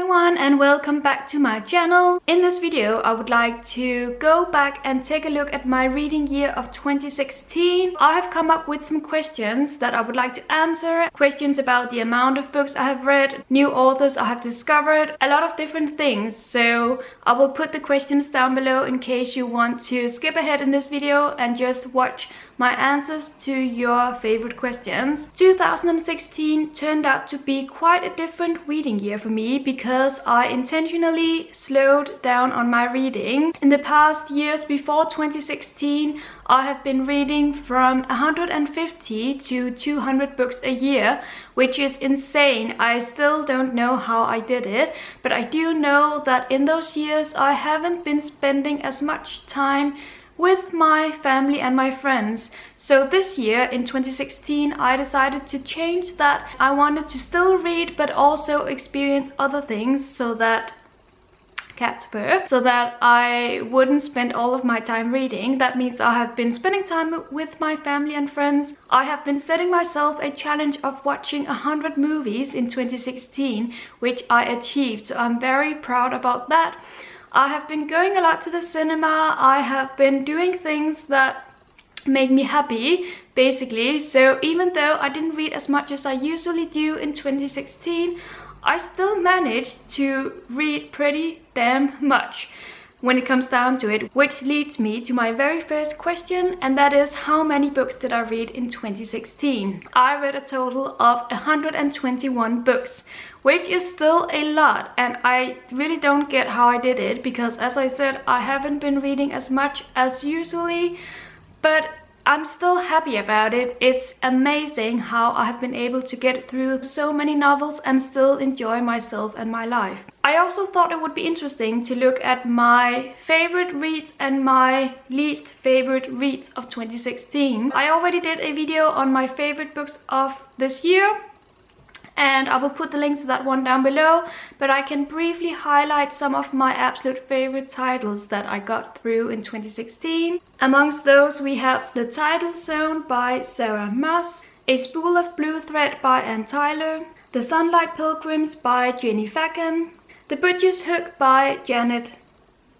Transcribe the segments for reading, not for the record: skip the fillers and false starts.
everyone and welcome back to my channel. In this video I would like to go back and take a look at my reading year of 2016. I have come up with some questions that I would like to answer. Questions about the amount of books I have read, new authors I have discovered, a lot of different things. So I will put the questions down below in case you want to skip ahead in this video and just watch my answers to your favorite questions. 2016 turned out to be quite a different reading year for me because I intentionally slowed down on my reading. In the past years before 2016, I have been reading from 150 to 200 books a year, which is insane. I still don't know how I did it, but I do know that in those years I haven't been spending as much time with my family and my friends. So this year in 2016 I decided to change that. I wanted to still read but also experience other things so that I wouldn't spend all of my time reading. That means I have been spending time with my family and friends. I have been setting myself a challenge of watching 100 movies in 2016, which I achieved, so I'm very proud about that. I have been going a lot to the cinema. I have been doing things that make me happy, basically. So even though I didn't read as much as I usually do in 2016, I still managed to read pretty damn much when it comes down to it, which leads me to my very first question, and that is, how many books did I read in 2016? I read a total of 121 books, which is still a lot, and I really don't get how I did it because, as I said, I haven't been reading as much as usually, but I'm still happy about it. It's amazing how I have been able to get through so many novels and still enjoy myself and my life. I also thought it would be interesting to look at my favorite reads and my least favorite reads of 2016. I already did a video on my favorite books of this year, and I will put the link to that one down below, but I can briefly highlight some of my absolute favorite titles that I got through in 2016. Amongst those we have The Title Zone by Sarah Maas, A Spool of Blue Thread by Anne Tyler, The Sunlight Pilgrims by Jenny Fagan, The Butcher's Hook by Janet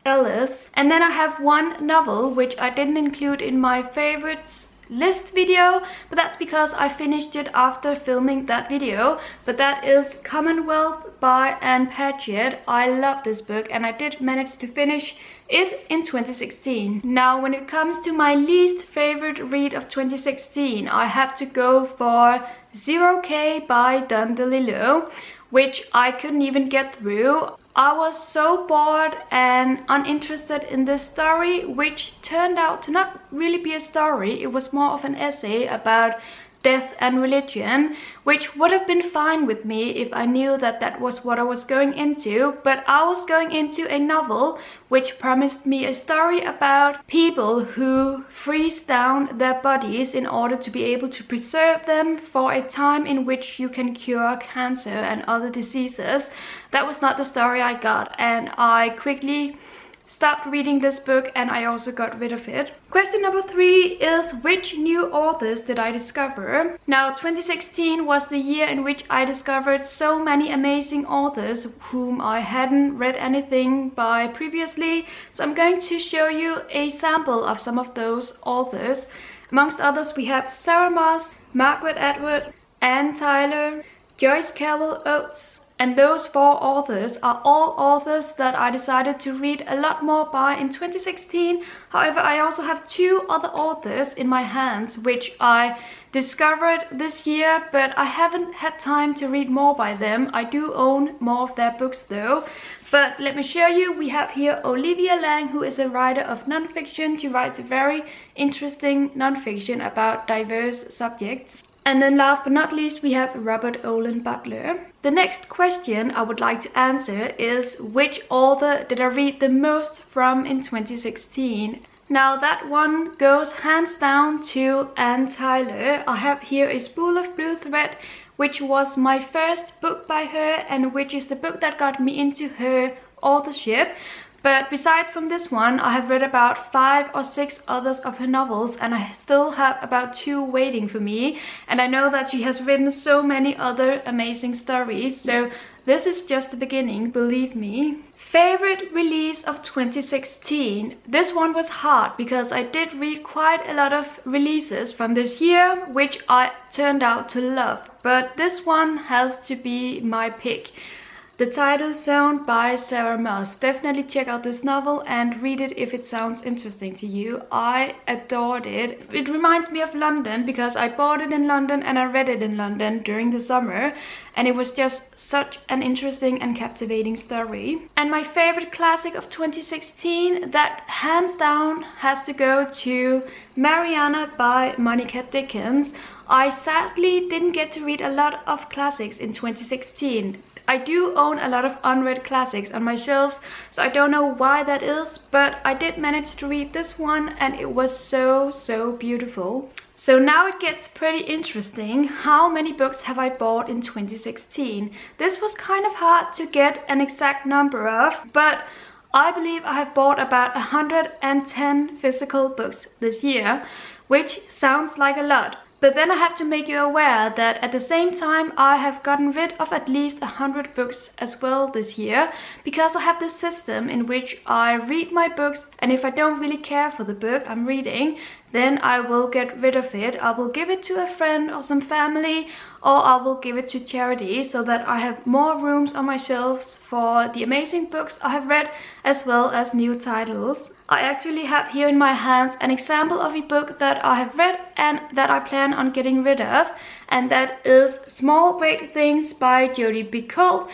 Ellis, and then I have one novel which I didn't include in my favorites list video, but that's because I finished it after filming that video, but that is Commonwealth by Anne Patchett. I love this book and I did manage to finish it in 2016. Now when it comes to my least favorite read of 2016, I have to go for 0K by Don DeLillo, which I couldn't even get through. I was so bored and uninterested in this story, which turned out to not really be a story. It was more of an essay about death and religion, which would have been fine with me if I knew that that was what I was going into, but I was going into a novel which promised me a story about people who freeze down their bodies in order to be able to preserve them for a time in which you can cure cancer and other diseases. That was not the story I got, and I quickly stopped reading this book and I also got rid of it. Question number 3 is, which new authors did I discover? Now 2016 was the year in which I discovered so many amazing authors whom I hadn't read anything by previously, so I'm going to show you a sample of some of those authors. Amongst others we have Sarah Maas, Margaret Atwood, Anne Tyler, Joyce Carol Oates. And those 4 authors are all authors that I decided to read a lot more by in 2016. However, I also have 2 other authors in my hands which I discovered this year, but I haven't had time to read more by them. I do own more of their books though. But let me show you. We have here Olivia Lang, who is a writer of nonfiction. She writes very interesting nonfiction about diverse subjects. And then last but not least, we have Robert Olen Butler. The next question I would like to answer is, which author did I read the most from in 2016? Now that one goes hands down to Anne Tyler. I have here A Spool of Blue Thread, which was my first book by her and which is the book that got me into her authorship. But besides from this one, I have read about 5 or 6 others of her novels, and I still have about 2 waiting for me. And I know that she has written so many other amazing stories, so this is just the beginning, believe me. Favorite release of 2016. This one was hard because I did read quite a lot of releases from this year, which I turned out to love. But this one has to be my pick. The Title Zone by Sarah Moss. Definitely check out this novel and read it if it sounds interesting to you. I adored it. It reminds me of London because I bought it in London and I read it in London during the summer, and it was just such an interesting and captivating story. And my favorite classic of 2016, that hands down has to go to Mariana by Monica Dickens. I sadly didn't get to read a lot of classics in 2016. I do own a lot of unread classics on my shelves, so I don't know why that is, but I did manage to read this one and it was so beautiful. So now it gets pretty interesting. How many books have I bought in 2016? This was kind of hard to get an exact number of, but I believe I have bought about 110 physical books this year, which sounds like a lot. But then I have to make you aware that at the same time I have gotten rid of at least 100 books as well this year, because I have this system in which I read my books, and if I don't really care for the book I'm reading, then I will get rid of it. I will give it to a friend or some family, or I will give it to charity, so that I have more rooms on my shelves for the amazing books I have read as well as new titles. I actually have here in my hands an example of a book that I have read and that I plan on getting rid of, and that is Small Great Things by Jodi Picoult.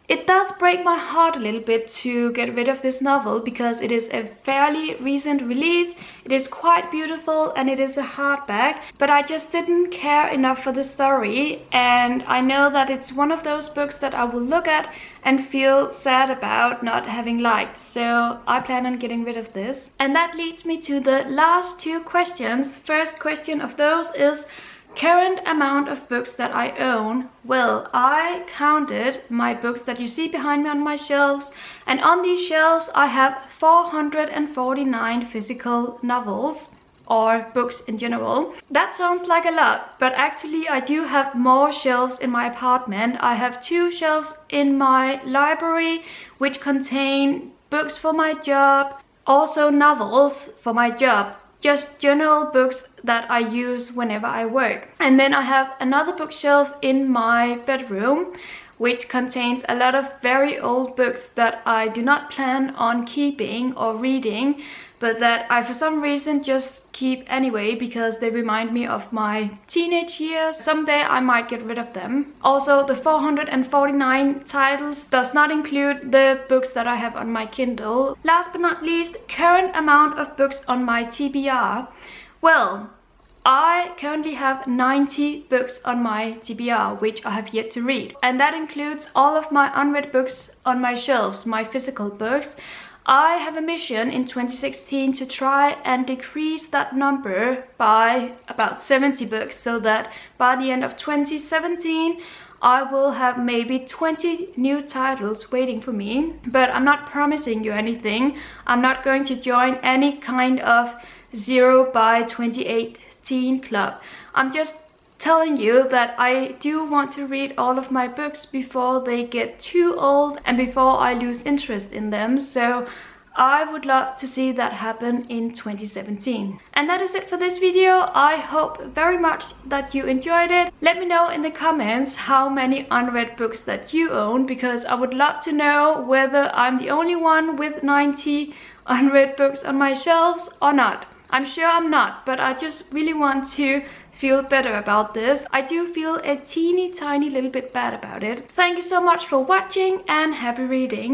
It does break my heart a little bit to get rid of this novel because it is a fairly recent release. It is quite beautiful and it is a hardback, but I just didn't care enough for the story, and I know that it's one of those books that I will look at and feel sad about not having liked, so I plan on getting rid of this. And that leads me to the last 2 questions. First question of those is current amount of books that I own. Well, I counted my books that you see behind me on my shelves, and on these shelves I have 449 physical novels, or books in general. That sounds like a lot, but actually I do have more shelves in my apartment. I have 2 shelves in my library which contain books for my job, also novels for my job, just general books that I use whenever I work. And then I have another bookshelf in my bedroom which contains a lot of very old books that I do not plan on keeping or reading, but that I for some reason just keep anyway because they remind me of my teenage years. Someday I might get rid of them. Also, the 449 titles does not include the books that I have on my Kindle. Last but not least, current amount of books on my TBR. Well, I currently have 90 books on my TBR, which I have yet to read. And that includes all of my unread books on my shelves, my physical books. I have a mission in 2016 to try and decrease that number by about 70 books, so that by the end of 2017 I will have maybe 20 new titles waiting for me. But I'm not promising you anything. I'm not going to join any kind of 0 by 2018 club. I'm just telling you that I do want to read all of my books before they get too old and before I lose interest in them. So I would love to see that happen in 2017. And that is it for this video. I hope very much that you enjoyed it. Let me know in the comments how many unread books that you own, because I would love to know whether I'm the only one with 90 unread books on my shelves or not. I'm sure I'm not, but I just really want to feel better about this. I do feel a teeny tiny little bit bad about it. Thank you so much for watching and happy reading.